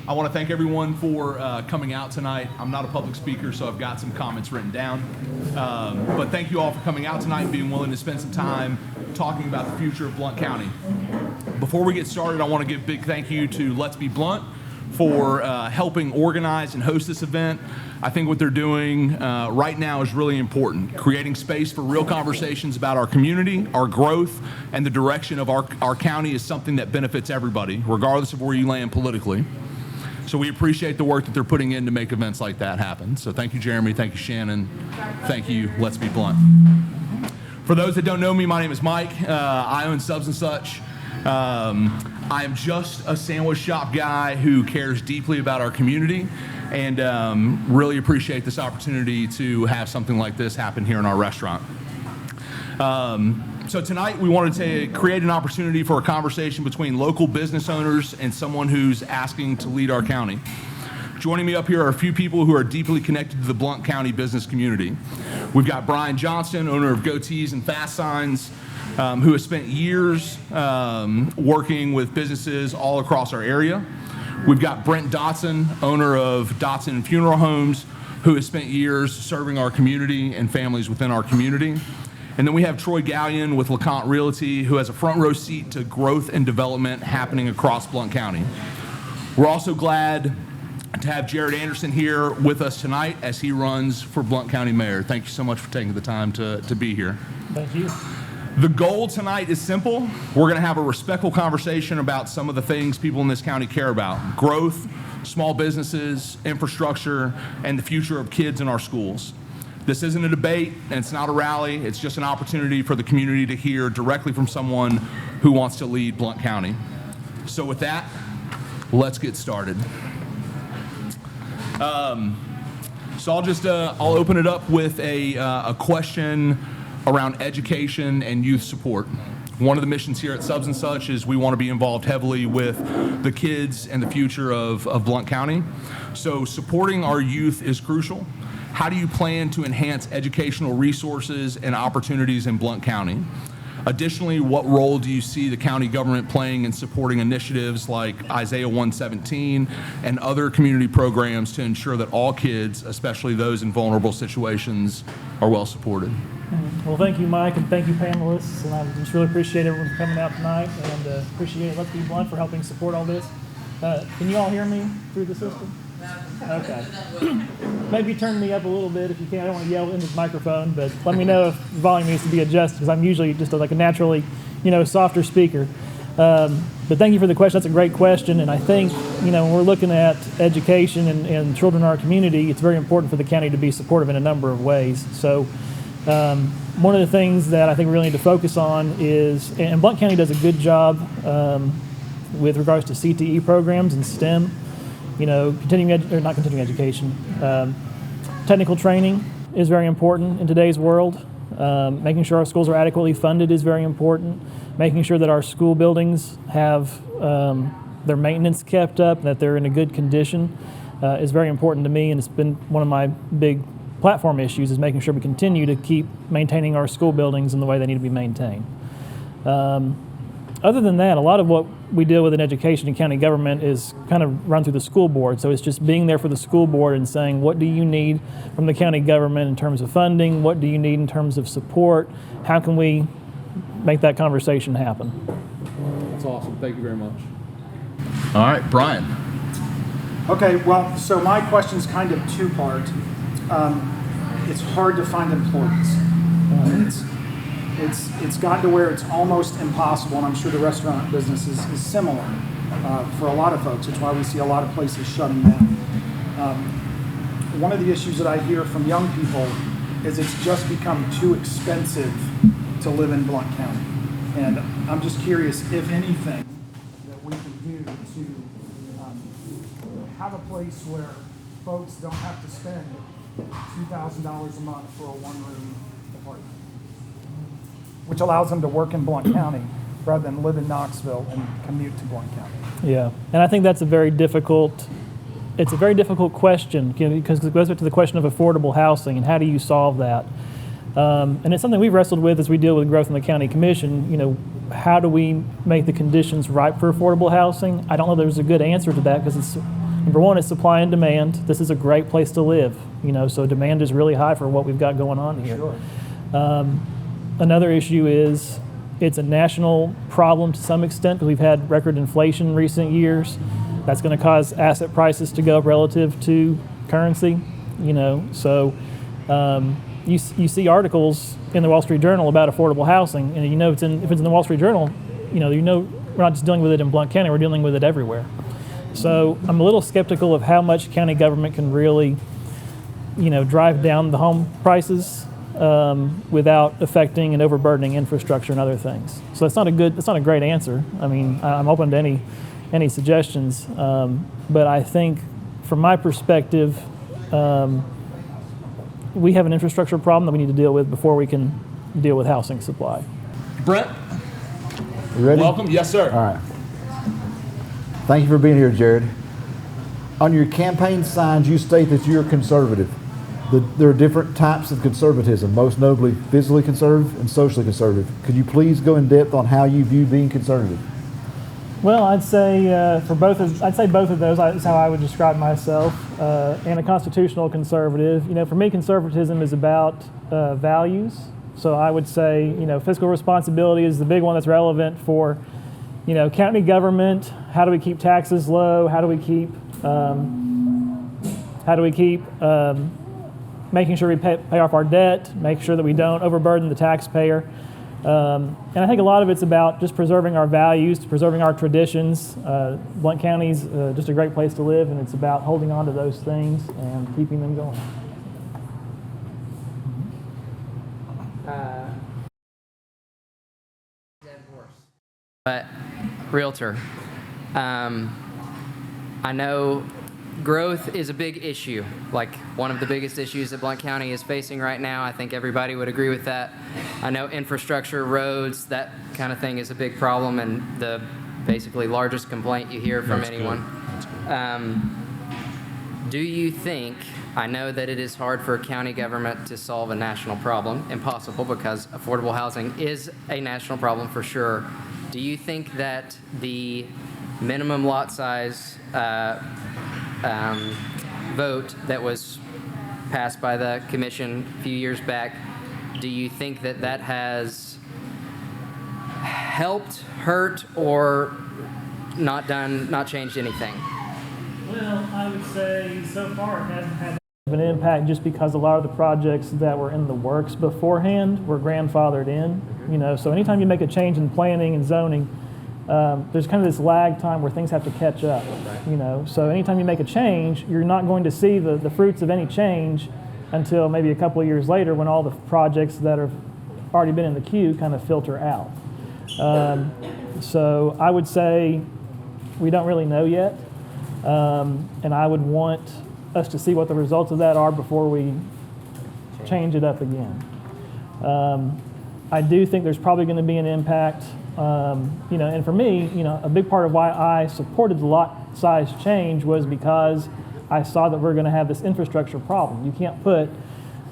I want to thank everyone for coming out tonight. I'm not a public speaker, so I've got some comments written down. But thank you all for coming out tonight and being willing to spend some time talking about the future of Blount County. Before we get started, I want to give a big thank you to Let's Be Blunt for helping organize and host this event. I think what they're doing right now is really important. Creating space for real conversations about our community, our growth, and the direction of our county is something that benefits everybody, regardless of where you land politically. So we appreciate the work that they're putting in to make events like that happen. So thank you, Jeremy. Thank you, Shannon. Thank you, Let's Be Blunt. For those that don't know me, my name is Mike. I own Subs and Such. I am just a sandwich shop guy who cares deeply about our community and really appreciate this opportunity to have something like this happen here in our restaurant. So tonight we wanted to create an opportunity for a conversation between local business owners and someone who's asking to lead our county. Joining me up here are a few people who are deeply connected to the Blount County business community. We've got Bryan, Johnston, owner of GoTeez and Fast Signs, who has spent years working with businesses all across our area. We've got Brent Dotson, owner of Dotson Funeral Homes, who has spent years serving our community and families within our community. And then we have Troy Galyon with LeConte Realty, who has a front row seat to growth and development happening across Blount County. We're also glad to have Jared Anderson here with us tonight as he runs for Blount County Mayor. Thank you so much for taking the time to be here. Thank you. The goal tonight is simple. We're going to have a respectful conversation about some of the things people in this county care about: growth, small businesses, infrastructure, and the future of kids in our schools. This isn't a debate, and it's not a rally. It's just an opportunity for the community to hear directly from someone who wants to lead Blount County. So with that, let's get started. So I'll open it up with a question around education and youth support. One of the missions here at Subs and Such is we want to be involved heavily with the kids and the future of Blount County. So supporting our youth is crucial. How do you plan to enhance educational resources and opportunities in Blount County? Additionally, what role do you see the county government playing in supporting initiatives like Isaiah 117 and other community programs to ensure that all kids, especially those in vulnerable situations, are well supported? Well, thank you, Mike, and thank you, panelists. And I just really appreciate everyone coming out tonight, and appreciate Let's Be Blunt for helping support all this. Can you all hear me through the system? Okay. Maybe turn me up a little bit if you can. I don't want to yell into the microphone, but let me know if the volume needs to be adjusted, because I'm usually just like a naturally, softer speaker. But thank you for the question. That's a great question, and I think, when we're looking at education and children in our community, it's very important for the county to be supportive in a number of ways. So one of the things that I think we really need to focus on is, and Blount County does a good job with regards to CTE programs and STEM, not continuing education. Technical training is very important in today's world. Making sure our schools are adequately funded is very important. Making sure that our school buildings have their maintenance kept up, that they're in a good condition is very important to me, and it's been one of my big platform issues, is making sure we continue to keep maintaining our school buildings in the way they need to be maintained. Other than that, a lot of what we deal with in education and county government is kind of run through the school board. So it's just being there for the school board and saying, what do you need from the county government in terms of funding? What do you need in terms of support? How can we make that conversation happen? That's awesome. Thank you very much. All right, Bryan. Okay, well, so my question's kind of two-part. It's hard to find employees. It's gotten to where it's almost impossible, and I'm sure the restaurant business is similar for a lot of folks. It's why we see a lot of places shutting down. One of the issues that I hear from young people is it's just become too expensive to live in Blount County. And I'm just curious if anything that we can do to have a place where folks don't have to spend $2,000 a month for a one-room apartment, which allows them to work in Blount County rather than live in Knoxville and commute to Blount County. Yeah, and I think that's a very difficult question, because it goes back to the question of affordable housing and how do you solve that. And it's something we've wrestled with as we deal with growth in the county commission. How do we make the conditions right for affordable housing? I don't know there's a good answer to that, because it's Number one is supply and demand. This is a great place to live, so demand is really high for what we've got going on here. Sure. Another issue is it's a national problem to some extent because we've had record inflation in recent years. That's going to cause asset prices to go up relative to currency, So you see articles in the Wall Street Journal about affordable housing, and if it's in the Wall Street Journal, we're not just dealing with it in Blount County, we're dealing with it everywhere. So I'm a little skeptical of how much county government can really, drive down the home prices without affecting and overburdening infrastructure and other things. So that's not a great answer. I mean, I'm open to any suggestions, but I think from my perspective, we have an infrastructure problem that we need to deal with before we can deal with housing supply. Brent, You ready? welcome. Yes, sir. All right. Thank you for being here, Jared. On your campaign signs, you state that you're conservative. There are different types of conservatism, most notably physically conservative and socially conservative. Could you please go in depth on how you view being conservative? Well, I'd say both of those is how I would describe myself, and a constitutional conservative. For me, conservatism is about values. So I would say, fiscal responsibility is the big one that's relevant for, county government. How do we keep taxes low? How do we keep making sure we pay off our debt, make sure that we don't overburden the taxpayer. And I think a lot of it's about just preserving our values, preserving our traditions. Blount County's just a great place to live, and it's about holding on to those things and keeping them going. But realtor, I know growth is a big issue, like one of the biggest issues that Blount County is facing right now. I think everybody would agree with that. I know infrastructure, roads, that kind of thing is a big problem and the basically largest complaint you hear from anyone. Do you think, I know that it is hard for a county government to solve a national problem, impossible because affordable housing is a national problem for sure. Do you think that the minimum lot size vote that was passed by the commission a few years back, do you think that that has helped, hurt, or not changed anything? Well, I would say so far it hasn't had an impact just because a lot of the projects that were in the works beforehand were grandfathered in. So anytime you make a change in planning and zoning, there's kind of this lag time where things have to catch up. So anytime you make a change, you're not going to see the fruits of any change until maybe a couple of years later when all the projects that have already been in the queue kind of filter out. So I would say we don't really know yet, and I would want us to see what the results of that are before we change it up again. I do think there's probably going to be an impact, and for me, a big part of why I supported the lot size change was because I saw that we're going to have this infrastructure problem. You can't put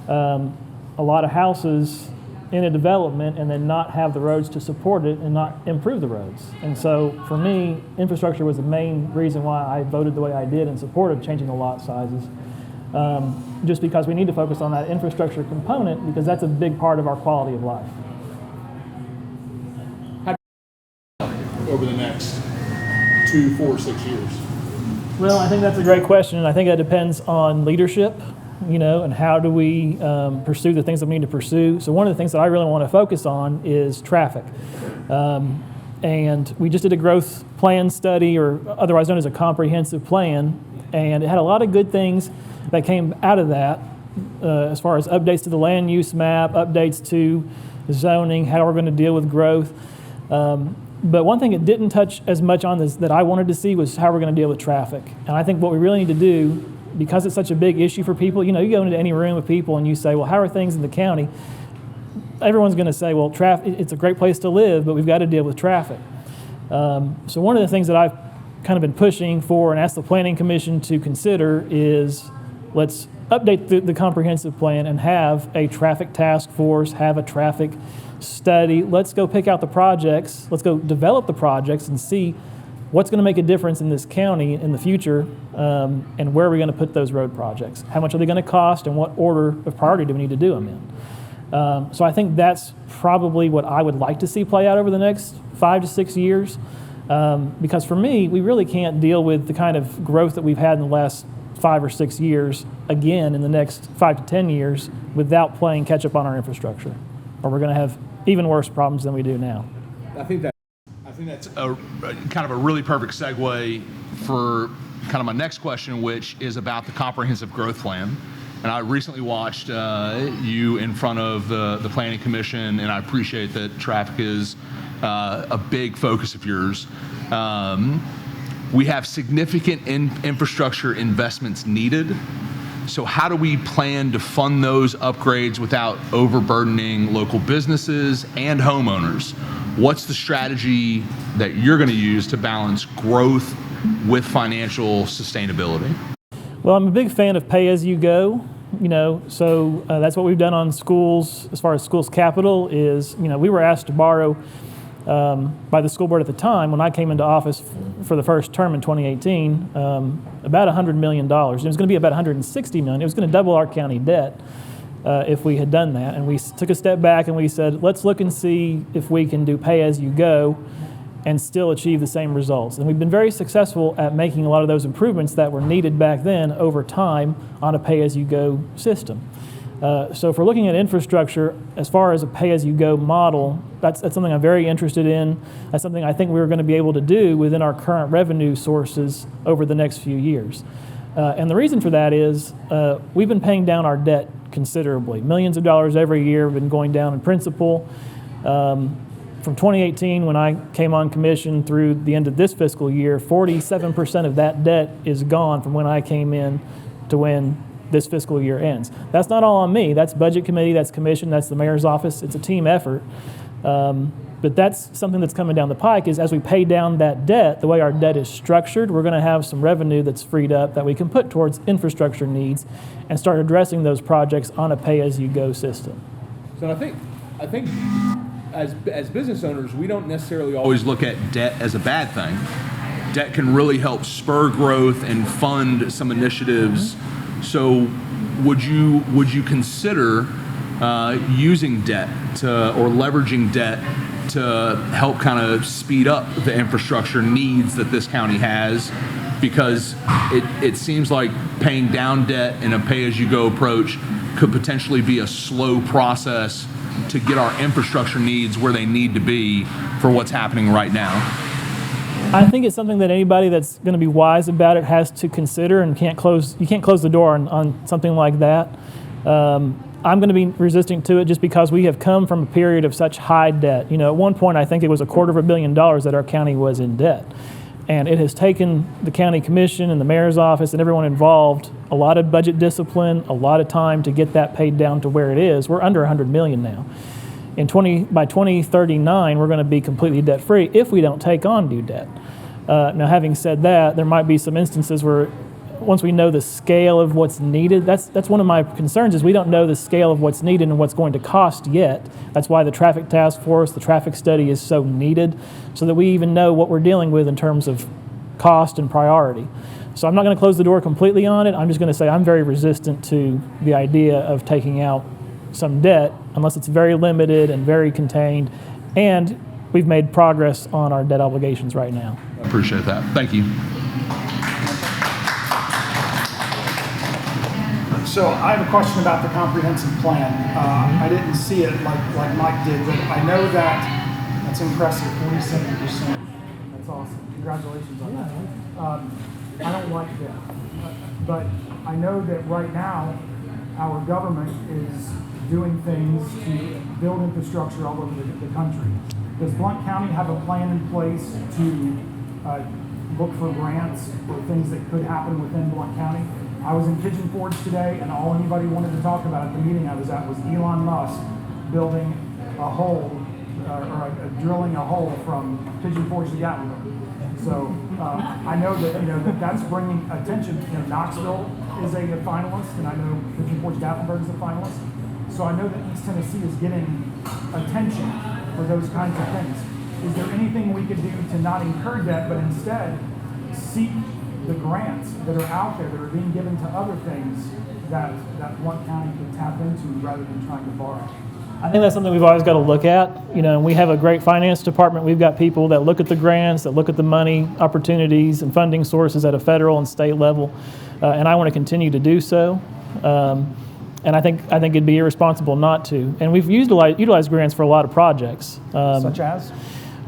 a lot of houses in a development and then not have the roads to support it and not improve the roads. And so for me, infrastructure was the main reason why I voted the way I did in support of changing the lot sizes. Just because we need to focus on that infrastructure component because that's a big part of our quality of life. Over the next 2, 4, 6 years? Well, I think that's a great question, and I think that depends on leadership, and how do we pursue the things that we need to pursue. So one of the things that I really want to focus on is traffic. And we just did a growth plan study, or otherwise known as a comprehensive plan, and it had a lot of good things that came out of that as far as updates to the land use map, updates to zoning, how we're going to deal with growth. But one thing it didn't touch as much on this that I wanted to see was how we're going to deal with traffic. And I think what we really need to do, because it's such a big issue for people, you go into any room of people and you say, well, how are things in the county? Everyone's going to say, well, it's a great place to live, but we've got to deal with traffic. So one of the things that I've kind of been pushing for and asked the Planning Commission to consider is let's update the comprehensive plan and have a traffic task force, have a traffic study. Let's go pick out the projects. Let's go develop the projects and see what's going to make a difference in this county in the future, and where are we going to put those road projects? How much are they going to cost, and what order of priority do we need to do them in? So I think that's probably what I would like to see play out over the next 5 to 6 years, because for me, we really can't deal with the kind of growth that we've had in the last 5 or 6 years again in the next 5 to 10 years without playing catch up on our infrastructure, or we're going to have even worse problems than we do now. I think that's a kind of a really perfect segue for kind of my next question, which is about the comprehensive growth plan. And I recently watched you in front of the Planning Commission, and I appreciate that traffic is a big focus of yours. We have significant infrastructure investments needed. So how do we plan to fund those upgrades without overburdening local businesses and homeowners? What's the strategy that you're going to use to balance growth with financial sustainability? Well, I'm a big fan of pay-as-you-go, so that's what we've done on schools. As far as schools capital is, we were asked to borrow by the school board at the time when I came into office for the first term in 2018, about $100 million. It was going to be about $160 million. It was going to double our county debt if we had done that. And we took a step back and we said, let's look and see if we can do pay-as-you-go and still achieve the same results. And we've been very successful at making a lot of those improvements that were needed back then over time on a pay-as-you-go system. So if we're looking at infrastructure, as far as a pay-as-you-go model, that's something I'm very interested in. That's something I think we're going to be able to do within our current revenue sources over the next few years. And the reason for that is we've been paying down our debt considerably. Millions of dollars every year have been going down in principal. From 2018, when I came on commission through the end of this fiscal year, 47% of that debt is gone from when I came in to when this fiscal year ends. That's not all on me. That's budget committee, that's commission, that's the mayor's office. It's a team effort. But that's something that's coming down the pike is as we pay down that debt, the way our debt is structured, we're going to have some revenue that's freed up that we can put towards infrastructure needs and start addressing those projects on a pay-as-you-go system. So I think as business owners, we don't necessarily always look at debt as a bad thing. Debt can really help spur growth and fund some initiatives. So would you consider using debt or leveraging debt to help kind of speed up the infrastructure needs that this county has? Because it seems like paying down debt in a pay-as-you-go approach could potentially be a slow process to get our infrastructure needs where they need to be for what's happening right now. I think it's something that anybody that's going to be wise about it has to consider, and you can't close the door on something like that. I'm going to be resistant to it just because we have come from a period of such high debt. At one point, I think it was $250 million that our county was in debt. And it has taken the county commission and the mayor's office and everyone involved a lot of budget discipline, a lot of time to get that paid down to where it is. We're under $100 million now. By 2039, we're going to be completely debt-free if we don't take on new debt. Now, having said that, there might be some instances where once we know the scale of what's needed, that's one of my concerns is we don't know the scale of what's needed and what's going to cost yet. That's why the traffic task force, the traffic study is so needed so that we even know what we're dealing with in terms of cost and priority. So I'm not going to close the door completely on it. I'm just going to say I'm very resistant to the idea of taking out some debt unless it's very limited and very contained, and we've made progress on our debt obligations right now. I appreciate that. Thank you. So I have a question about the comprehensive plan. I didn't see it like Mike did, but I know that's impressive, 47%. That's awesome. Congratulations on that. I don't like that, but I know that right now our government is doing things to build infrastructure all over the country. Does Blount County have a plan in place to look for grants for things that could happen within Blount County? I was in Pigeon Forge today, and all anybody wanted to talk about at the meeting I was at was Elon Musk building a hole, drilling a hole from Pigeon Forge to Gatlinburg. So I know that that's bringing attention. Knoxville is a finalist, and I know Pigeon Forge Gatlinburg is a finalist. So I know that East Tennessee is getting attention for those kinds of things. is there anything we could do to not encourage that, but instead seek the grants that are out there that are being given to other things that Blount County could tap into rather than trying to borrow? I think that's something we've always got to look at. You know, we have a great finance department. We've got people that look at the grants, that look at the money opportunities and funding sources at a federal and state level, and I want to continue to do so. And I think it'd be irresponsible not to. And we've utilized grants for a lot of projects. Such as?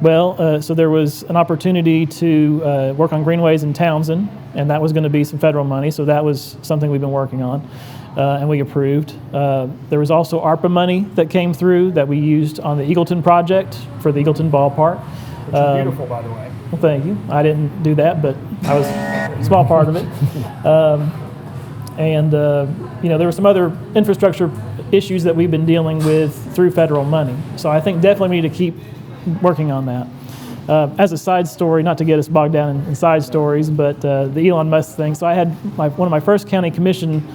Well, so there was an opportunity to work on greenways in Townsend, and that was going to be some federal money. So that was something we've been working on. And we approved. There was also ARPA money that came through that we used on the Eagleton project for the Eagleton ballpark. Which is beautiful, by the way. Well, thank you. I didn't do that, but I was a small part of it. You know, there were some other infrastructure issues that we've been dealing with through federal money. So I think definitely we need to keep working on that. As a side story, not to get us bogged down in side stories, but the Elon Musk thing. So I had one of my first county commission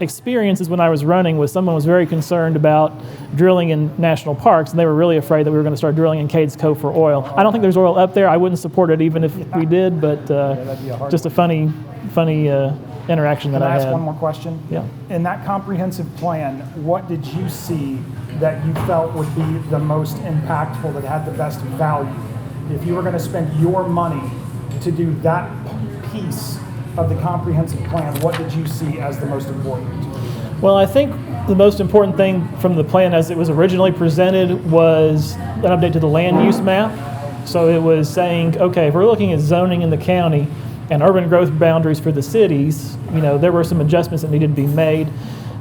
experiences when I was running was someone was very concerned about drilling in national parks, and they were really afraid that we were going to start drilling in Cades Cove for oil. I don't think there's oil up there. I wouldn't support it even if we did, but just a funny interaction that I had. Can I ask one more question? Yeah. In that comprehensive plan, what did you see that you felt would be the most impactful, that had the best value? If you were going to spend your money to do that piece of the comprehensive plan, what did you see as the most important? Well, I think the most important thing from the plan as it was originally presented was an update to the land use map. So it was saying, okay, if we're looking at zoning in the county and urban growth boundaries for the cities, you know, there were some adjustments that needed to be made.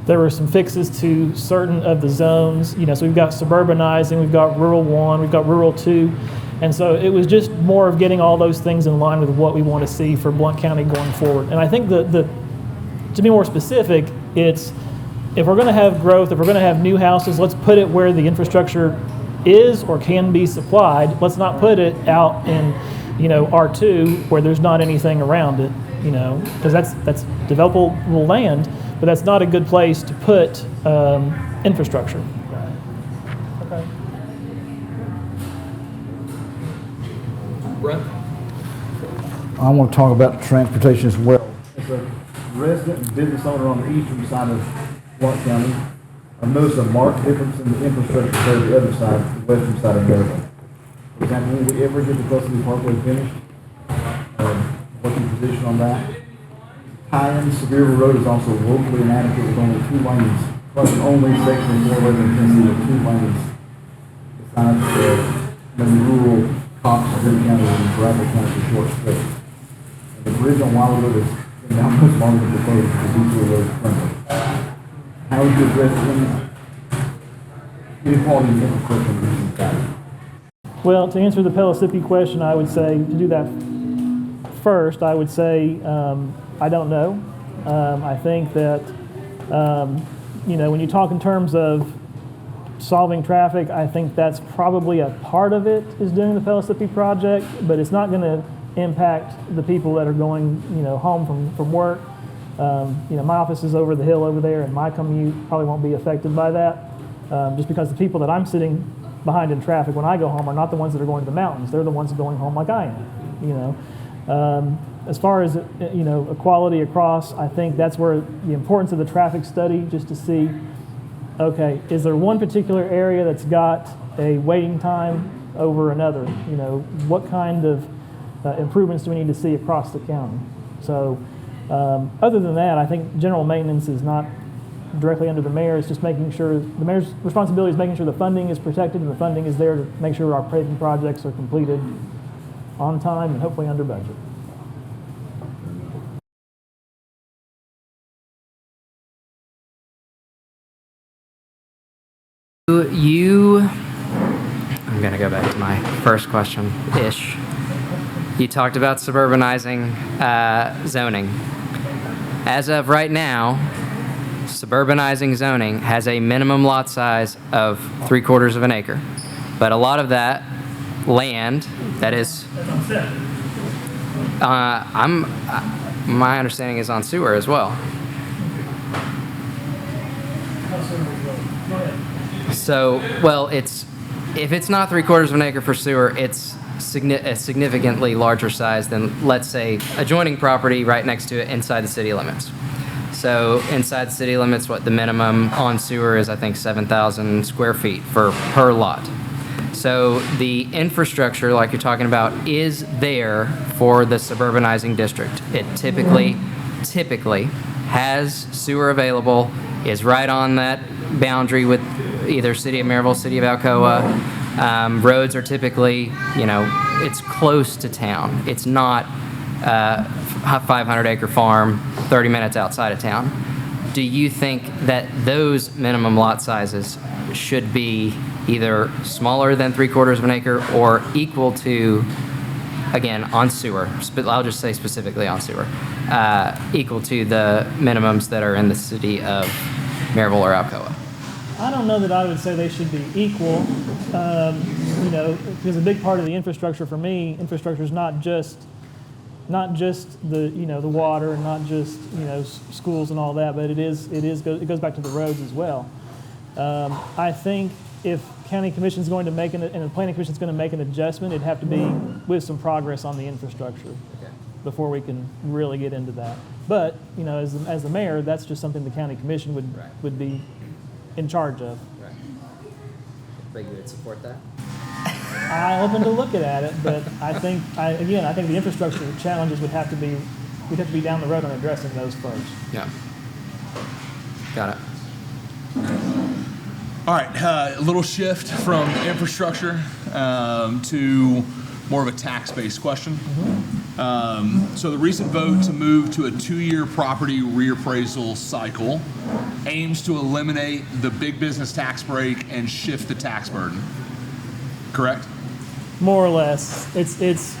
There were some fixes to certain of the zones, you know, so we've got suburbanizing, we've got rural 1, we've got rural 2. And so it was just more of getting all those things in line with what we want to see for Blount County going forward. And I think to be more specific, it's if we're going to have growth, if we're going to have new houses, let's put it where the infrastructure is or can be supplied. Let's not put it out in, you know, R2 where there's not anything around it, you know, because that's developable land, but that's not a good place to put infrastructure. Okay. Brent? I want to talk about transportation as well. As a resident and business owner on the eastern side of Blount County, I've noticed a marked difference in the infrastructure compared to the other side, the western side of Maryland. For example, when we ever get the Custody Parkway finished, what's your position on that? Tie-in Severe Road is also woefully inadequate with only 2 lanes, plus an only section more less than Tennessee with 2 lanes. Besides many rural cops in the county and Bradley County for short stretch. And the bridge on Wild Road is now much longer than proposed to detour road friendly. How would you address inequality in infrastructure in the eastern side? Well, to answer the Pellissippi question, I would say, to do that first, I would say I don't know. I think that, you know, when you talk in terms of solving traffic, I think that's probably a part of it is doing the Pellissippi project, but it's not going to impact the people that are going, you know, home from work. You know, my office is over the hill over there, and my commute probably won't be affected by that, just because the people that I'm sitting behind in traffic when I go home are not the ones that are going to the mountains. They're the ones going home like I am, you know. As far as, you know, equality across, I think that's where the importance of the traffic study, just to see, okay, is there one particular area that's got a waiting time over another? You know, what kind of improvements do we need to see across the county? So other than that, I think general maintenance is not directly under the mayor. It's just making sure, the mayor's responsibility is making sure the funding is protected and the funding is there to make sure our paving projects are completed on time and hopefully under budget. I'm going to go back to my first question-ish. You talked about suburbanizing zoning. As of right now, suburbanizing zoning has a minimum lot size of 3/4 of an acre. But a lot of that land that is, my understanding is on sewer as well. So, well, it's if it's not 3/4 of an acre for sewer, it's a significantly larger size than, let's say, adjoining property right next to it inside the city limits. So inside the city limits, what the minimum on sewer is, I think 7,000 square feet per lot. So the infrastructure, like you're talking about, is there for the suburbanizing district. It typically has sewer available, is right on that boundary with either City of Maryville, City of Alcoa. Roads are typically, it's close to town. It's not a 500-acre farm 30 minutes outside of town. Do you think that those minimum lot sizes should be either smaller than 3/4 of an acre or equal to, again, on sewer, I'll just say specifically on sewer, equal to the minimums that are in the City of Maryville or Alcoa? I don't know that I would say they should be equal, because a big part of the infrastructure for me, infrastructure is not just the the water and not just schools and all that, but it goes back to the roads as well. I think if county commission is going to make and the planning commission is going to make an adjustment, it'd have to be with some progress on the infrastructure before we can really get into that. But as the mayor, that's just something the county commission would be in charge of. Right. But you would support that? I'm open to looking at it, but I think the infrastructure challenges we'd have to be down the road on addressing those first. Yeah. Got it. All right, a little shift from infrastructure to more of a tax-based question. So the recent vote to move to a 2-year property reappraisal cycle aims to eliminate the big business tax break and shift the tax burden. Correct? More or less. It's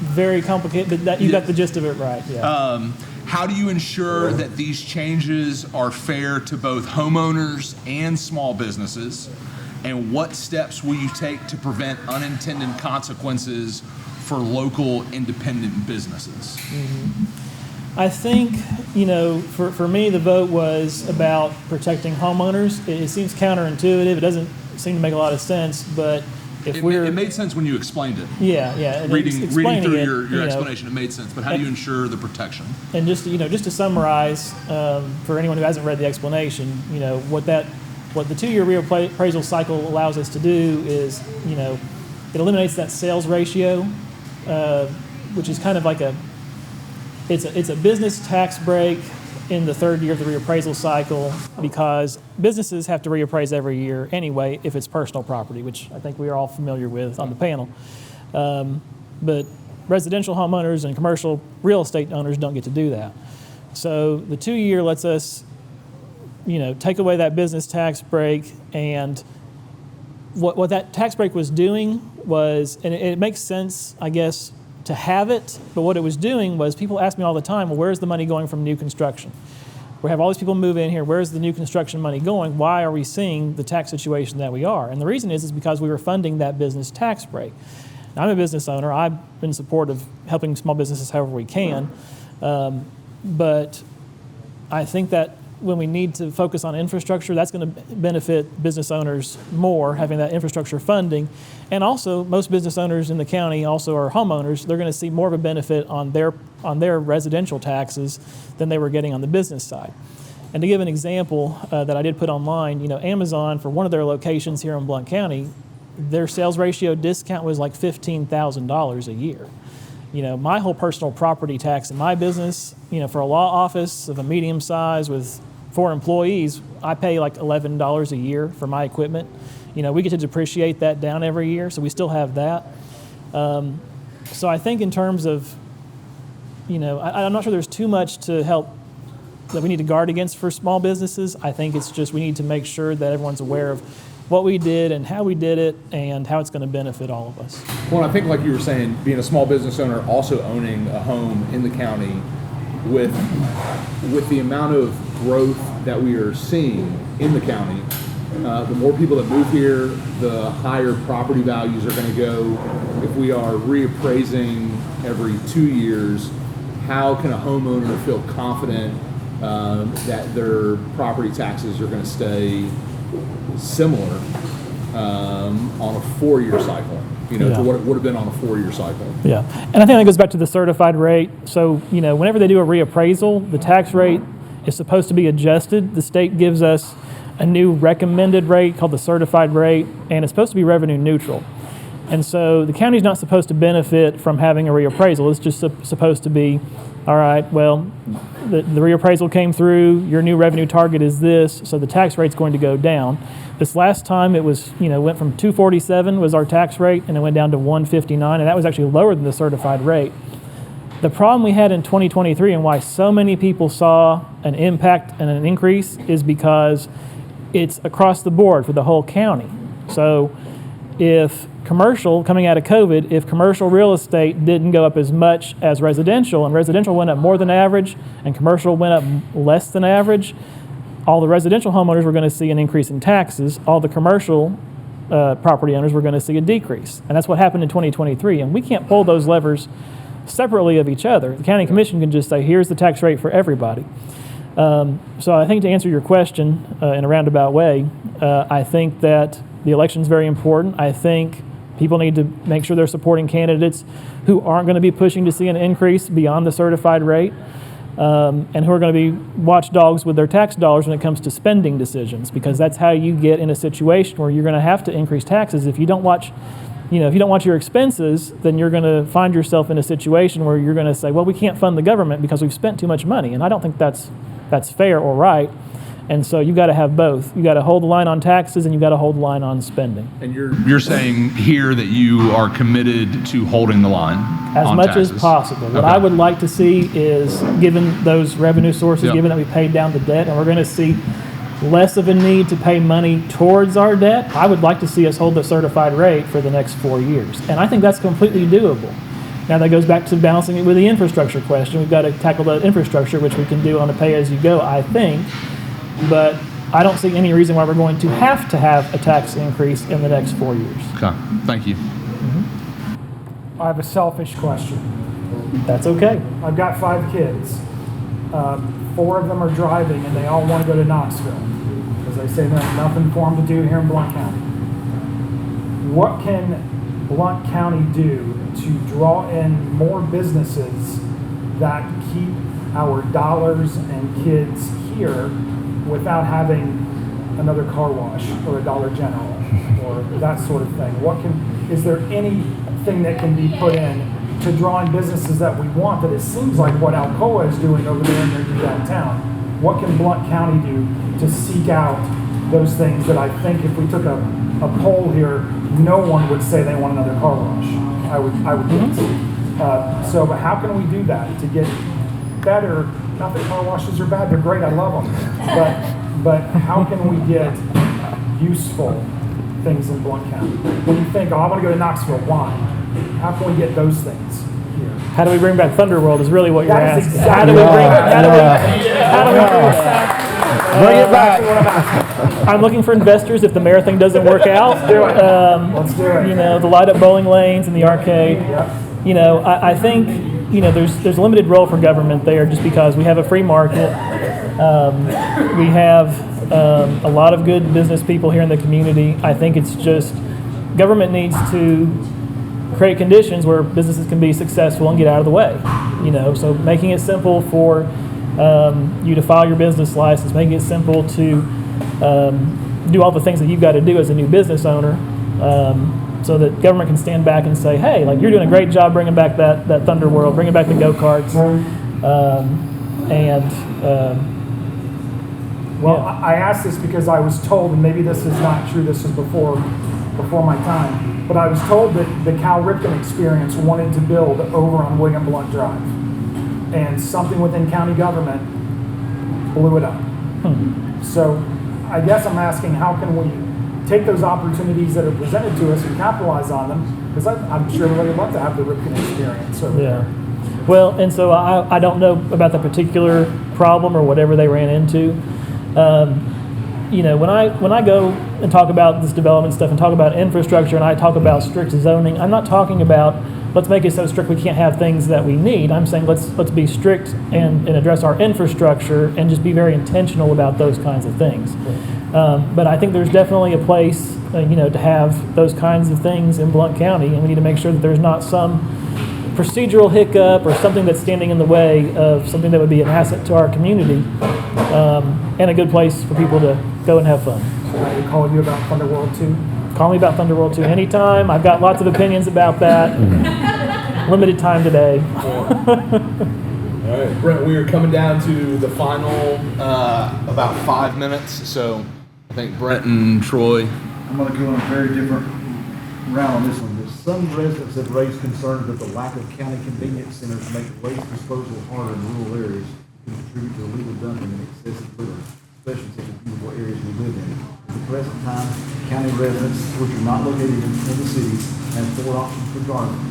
very complicated, but you got the gist of it right. Yeah. How do you ensure that these changes are fair to both homeowners and small businesses? And what steps will you take to prevent unintended consequences for local independent businesses? I think, for me, the vote was about protecting homeowners. It seems counterintuitive. It doesn't seem to make a lot of sense, but It made sense when you explained it. Yeah. And Reading through it, your explanation, it made sense. But how do you ensure the protection? And just to summarize, for anyone who hasn't read the explanation, what the 2-year reappraisal cycle allows us to do is, it eliminates that sales ratio, which is kind of like it's a business tax break in the 3rd year of the reappraisal cycle, because businesses have to reappraise every year anyway if it's personal property, which I think we are all familiar with on the panel. But residential homeowners and commercial real estate owners don't get to do that. So the 2-year lets us, take away that business tax break, and what that tax break was doing was, and it makes sense, I guess, to have it, but what it was doing was, people ask me all the time, well, where's the money going from new construction? We have all these people move in here, where's the new construction money going? Why are we seeing the tax situation that we are? And the reason is because we were funding that business tax break. Now, I'm a business owner. I'm in support of helping small businesses however we can, but I think that when we need to focus on infrastructure, that's going to benefit business owners more, having that infrastructure funding. And also, most business owners in the county also are homeowners. They're going to see more of a benefit on their residential taxes than they were getting on the business side. And to give an example that I did put online, Amazon, for one of their locations here in Blount County, their sales ratio discount was like $15,000 a year. My whole personal property tax in my business, for a law office of a medium size with 4 employees, I pay like $11 a year for my equipment. We get to depreciate that down every year, so we still have that. So I think in terms of, I'm not sure there's too much to help that we need to guard against for small businesses. I think it's just we need to make sure that everyone's aware of what we did and how we did it and how it's going to benefit all of us. Well, I think like you were saying, being a small business owner, also owning a home in the county, with the amount of growth that we are seeing in the county, the more people that move here, the higher property values are going to go. If we are reappraising every 2 years, how can a homeowner feel confident that their property taxes are going to stay similar on a 4-year cycle, you know, Yeah. to what it would have been on a 4-year cycle. Yeah, and I think that goes back to the certified rate. So, you know, whenever they do a reappraisal, the tax rate is supposed to be adjusted. The state gives us a new recommended rate called the certified rate, and it's supposed to be revenue neutral. And so the county's not supposed to benefit from having a reappraisal. It's just supposed to be, all right, well, the reappraisal came through, your new revenue target is this, so the tax rate's going to go down. This last time it was, you know, went from 247 was our tax rate, and it went down to 159, and that was actually lower than the certified rate. The problem we had in 2023 and why so many people saw an impact and an increase is because it's across the board for the whole county. So if commercial, coming out of COVID, if commercial real estate didn't go up as much as residential, and residential went up more than average, and commercial went up less than average, all the residential homeowners were going to see an increase in taxes. All the commercial property owners were going to see a decrease. And that's what happened in 2023. And we can't pull those levers separately of each other. The county commission can just say, here's the tax rate for everybody. So I think to answer your question in a roundabout way, I think that the election's very important. I think people need to make sure they're supporting candidates who aren't going to be pushing to see an increase beyond the certified rate, and who are going to be watchdogs with their tax dollars when it comes to spending decisions, because that's how you get in a situation where you're going to have to increase taxes. If you don't watch, if you don't watch your expenses, then you're going to find yourself in a situation where you're going to say, well, we can't fund the government because we've spent too much money. And I don't think that's fair or right. And so you've got to have both. You've got to hold the line on taxes, and you've got to hold the line on spending. And you're saying here that you are committed to holding the line As on much taxes. as possible. What Okay. I would like to see is, given those revenue sources, Yep. given that we paid down the debt, and we're going to see less of a need to pay money towards our debt, I would like to see us hold the certified rate for the next 4 years. And I think that's completely doable. Now that goes back to balancing it with the infrastructure question. We've got to tackle the infrastructure, which we can do on a pay-as-you-go, I think. But I don't see any reason why we're going to have a tax increase in the next 4 years. Okay, thank you. I have a selfish question. That's okay. I've got 5 kids. 4 of them are driving, and they all want to go to Knoxville because they say there's nothing for them to do here in Blount County. What can Blount County do to draw in more businesses that keep our dollars and kids here without having another car wash or a Dollar General or that sort of thing? Is there anything that can be put in to draw in businesses that we want, that it seems like what Alcoa is doing over there in their new downtown? What can Blount County do to seek out those things that I think if we took a poll here, no one would say they want another car wash? I would guess. But how can we do that to get better? Not that car washes are bad; they're great. I love them. But how can we get useful things in Blount County? When you think, oh, I want to go to Knoxville, why? How can we get those things here? How do we bring back Thunderworld is really what you're That is asking. exactly How do we bring Bring it back. I'm looking for investors if the mayor thing doesn't work out. Let's do it. The light up bowling lanes and the arcade. Yep. I think, there's a limited role for government there just because we have a free market. We have a lot of good business people here in the community. I think it's just government needs to create conditions where businesses can be successful and get out of the way. So making it simple for you to file your business license, making it simple to do all the things that you've got to do as a new business owner, so that government can stand back and say, hey, like, you're doing a great job bringing back that Thunderworld, bringing back the go-karts. I asked this because I was told, and maybe this is not true, this is before my time, but I was told that the Cal Ripken Experience wanted to build over on William Blount Drive. And something within county government blew it up. So I guess I'm asking, how can we take those opportunities that are presented to us and capitalize on them? Because I'm sure everybody would love to have the Ripken Experience over there. Well, and so I don't know about the particular problem or whatever they ran into. When I go and talk about this development stuff and talk about infrastructure and I talk about strict zoning, I'm not talking about let's make it so strict we can't have things that we need. I'm saying let's be strict and address our infrastructure and just be very intentional about those kinds of things. But I think there's definitely a place, to have those kinds of things in Blount County, and we need to make sure that there's not some procedural hiccup or something that's standing in the way of something that would be an asset to our community, and a good place for people to go and have fun. I call you about Thunderworld 2. Call me about Thunderworld 2 anytime. I've got lots of opinions about that. Limited time today. All right, Brent, we are coming down to the final about 5 minutes. So I think Brent and Troy. I'm going to go on a very different route on this one. Some residents have raised concerns that the lack of county convenience centers make waste disposal harder in rural areas and contribute to illegal dumping and excessive litter, especially in such a beautiful areas we live in. At the present time, county residents, which are not located in the cities, have three options for garbage.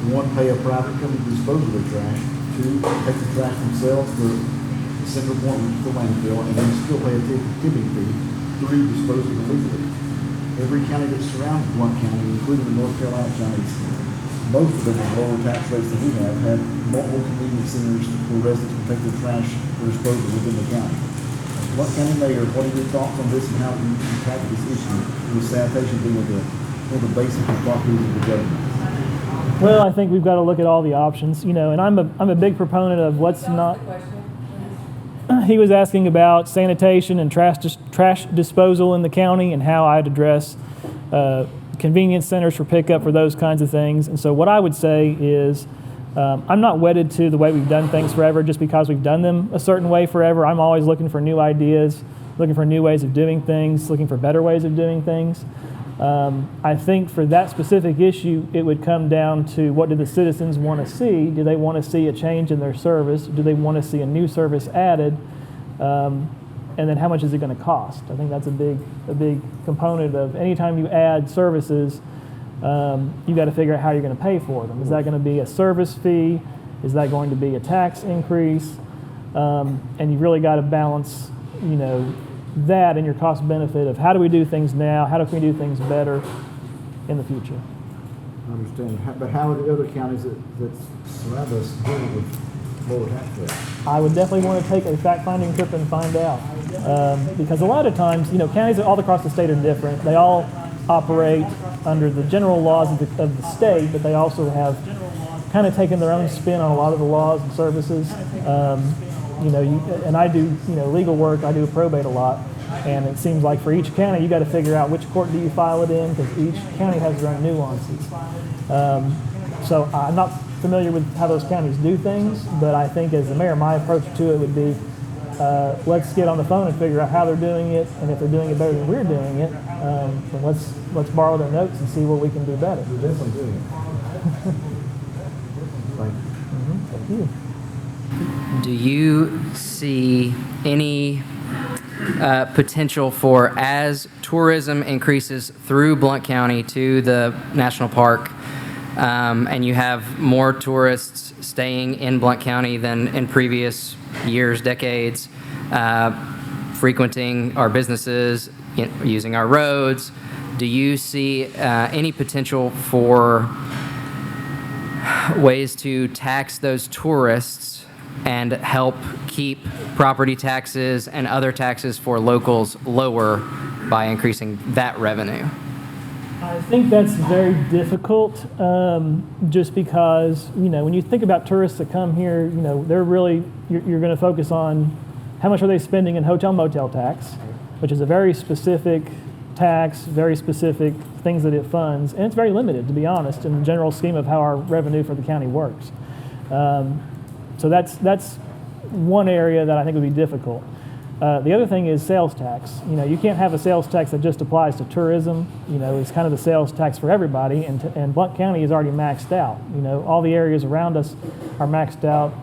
1, pay a private company to dispose of their trash. 2, take the trash themselves to the central point, which is the landfill, and then still pay a tipping fee. 3, dispose of it illegally. Every county that surrounds Blount County, including the North Carolina counties, most of them have lower tax rates than we have multiple convenience centers where residents can take their trash for disposal within the county. As Blount County Mayor, what are your thoughts on this and how you tackle this issue with sanitation being one of the basic properties of the government? Well, I think we've got to look at all the options, and I'm a big proponent of what's not. He was asking about sanitation and trash disposal in the county and how I'd address convenience centers for pickup for those kinds of things. And so what I would say is I'm not wedded to the way we've done things forever just because we've done them a certain way forever. I'm always looking for new ideas, looking for new ways of doing things, looking for better ways of doing things. I think for that specific issue, it would come down to what do the citizens want to see? Do they want to see a change in their service? Do they want to see a new service added? And then how much is it going to cost? I think that's a big component of anytime you add services, you got to figure out how you're going to pay for them. Is that going to be a service fee? Is that going to be a tax increase? And you really got to balance, that and your cost benefit of how do we do things now, how do we do things better in the future. I understand. But how are the other counties that surround us dealing with lower tax rates? I would definitely want to take a fact-finding trip and find out. Because a lot of times, counties all across the state are different. They all operate under the general laws of the state, but they also have kind of taken their own spin on a lot of the laws and services. And I do, legal work. I do probate a lot, and it seems like for each county, you got to figure out which court do you file it in because each county has their own nuances. So I'm not familiar with how those counties do things, but I think as the mayor, my approach to it would be, let's get on the phone and figure out how they're doing it, and if they're doing it better than we're doing it, then let's borrow their notes and see what we can do better. We're definitely doing it. Thank you. Thank you. Do you see any potential for, as tourism increases through Blount County to the national park, and you have more tourists staying in Blount County than in previous years, decades, frequenting our businesses, using our roads, do you see any potential for ways to tax those tourists and help keep property taxes and other taxes for locals lower by increasing that revenue? I think that's very difficult, just because, when you think about tourists that come here, they're really, you're going to focus on how much are they spending in hotel motel tax, which is a very specific tax, very specific things that it funds, and it's very limited, to be honest, in the general scheme of how our revenue for the county works. So that's one area that I think would be difficult. The other thing is sales tax. You can't have a sales tax that just applies to tourism. It's kind of the sales tax for everybody, and Blount County is already maxed out. All the areas around us are maxed out,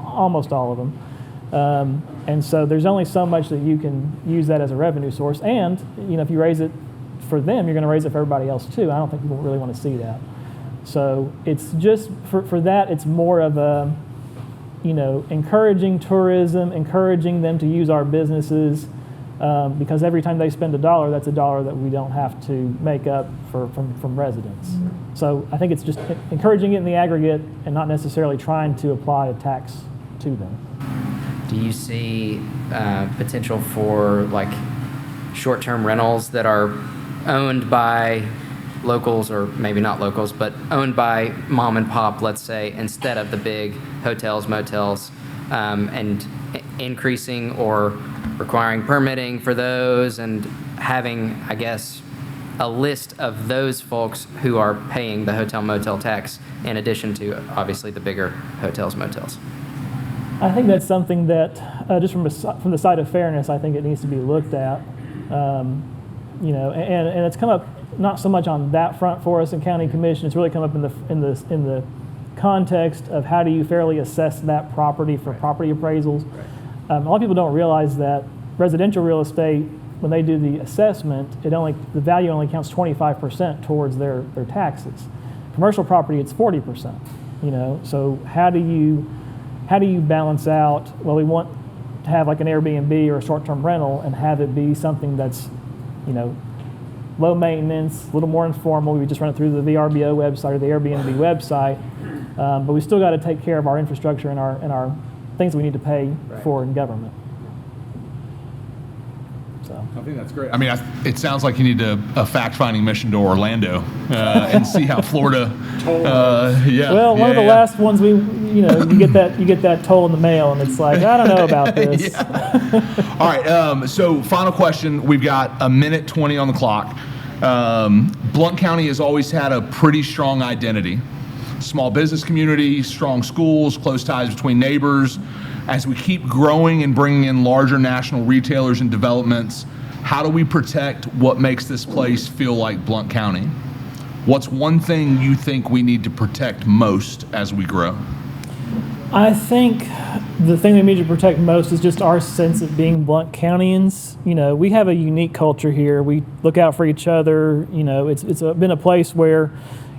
almost all of them. And so there's only so much that you can use that as a revenue source. And, if you raise it for them, you're going to raise it for everybody else too. I don't think people really want to see that. So it's just, for that, it's more of a, encouraging tourism, encouraging them to use our businesses, because every time they spend $1, that's $1 that we don't have to make up from residents. So I think it's just encouraging it in the aggregate and not necessarily trying to apply a tax to them. do you see potential for like short-term rentals that are owned by locals, or maybe not locals, but owned by mom and pop, let's say, instead of the big hotels, motels, and increasing or requiring permitting for those, and having, I guess, a list of those folks who are paying the hotel motel tax in addition to obviously the bigger hotels, motels? I think that's something that, just from the side of fairness, I think it needs to be looked at. You know, and it's come up not so much on that front for us in County Commission. It's really come up in the context of how do you fairly assess that property for property appraisals. A lot of people don't realize that residential real estate, when they do the assessment, the value only counts 25% towards their taxes. Commercial property, it's 40%. You know, so how do you balance out? Well, we want to have like an Airbnb or a short-term rental and have it be something that's, you know, low maintenance, a little more informal. We just run it through the VRBO website or the Airbnb website, but we still got to take care of our infrastructure and our things that we need to pay for in government. So I think that's great. I mean, it sounds like you need a fact-finding mission to Orlando and see how Florida. Yeah. Well, one of the last ones you get that toll in the mail, and it's like, I don't know about this. All right. So final question. We've got a minute 20 on the clock. Blount County has always had a pretty strong identity. Small business community, strong schools, close ties between neighbors. As we keep growing and bringing in larger national retailers and developments, how do we protect what makes this place feel like Blount County? What's one thing you think we need to protect most as we grow? I think the thing we need to protect most is just our sense of being Blount Countyans. You know, we have a unique culture here. We look out for each other. You know, it's been a place where,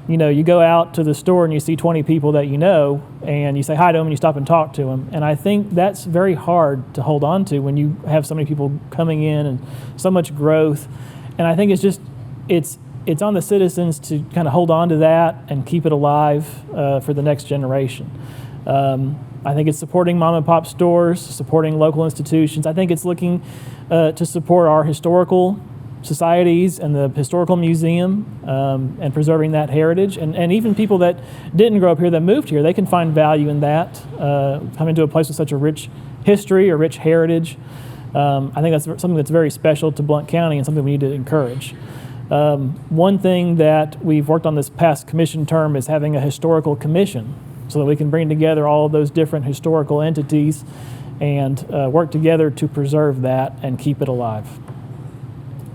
you know, you go out to the store and you see 20 people that you know, and you say hi to them and you stop and talk to them. And I think that's very hard to hold on to when you have so many people coming in and so much growth. And I think it's on the citizens to kind of hold on to that and keep it alive for the next generation. I think it's supporting mom and pop stores, supporting local institutions. I think it's looking to support our historical societies and the historical museum and preserving that heritage. And even people that didn't grow up here that moved here, they can find value in that, coming to a place with such a rich history or rich heritage. I think that's something that's very special to Blount County and something we need to encourage. One thing that we've worked on this past commission term is having a historical commission so that we can bring together all of those different historical entities and work together to preserve that and keep it alive.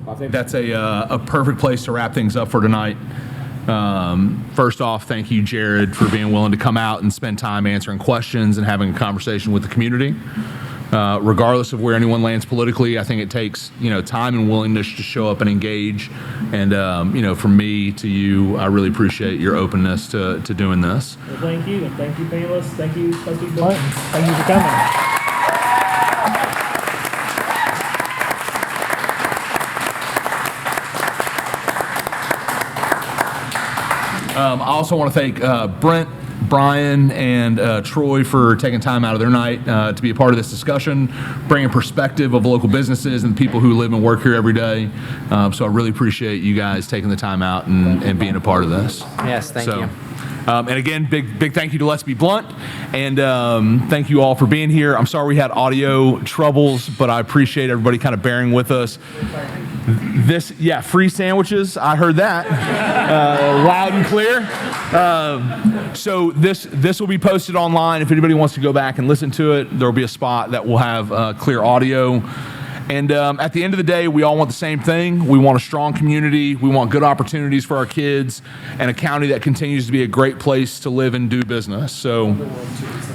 I think that's a perfect place to wrap things up for tonight. First off, thank you, Jared, for being willing to come out and spend time answering questions and having a conversation with the community. Regardless of where anyone lands politically, I think it takes, you know, time and willingness to show up and engage. And you know, from me to you, I really appreciate your openness to doing this. Well, thank you, and thank you, panelists. Thank you, Trustee Blount. Thank you for coming. I also want to thank Brent, Bryan, and Troy for taking time out of their night to be a part of this discussion, bringing perspective of local businesses and people who live and work here every day. So I really appreciate you guys taking the time out and being a part of this. Yes, thank you. And again, big thank you to Let's Be Blunt, and thank you all for being here. I'm sorry we had audio troubles, but I appreciate everybody kind of bearing with us. Free sandwiches. I heard that loud and clear. So this will be posted online. If anybody wants to go back and listen to it, there will be a spot that will have clear audio. And at the end of the day, we all want the same thing. We want a strong community. We want good opportunities for our kids and a county that continues to be a great place to live and do business. So,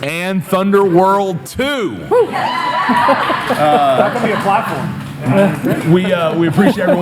and Thunder World 2. That could be a platform. We appreciate everyone.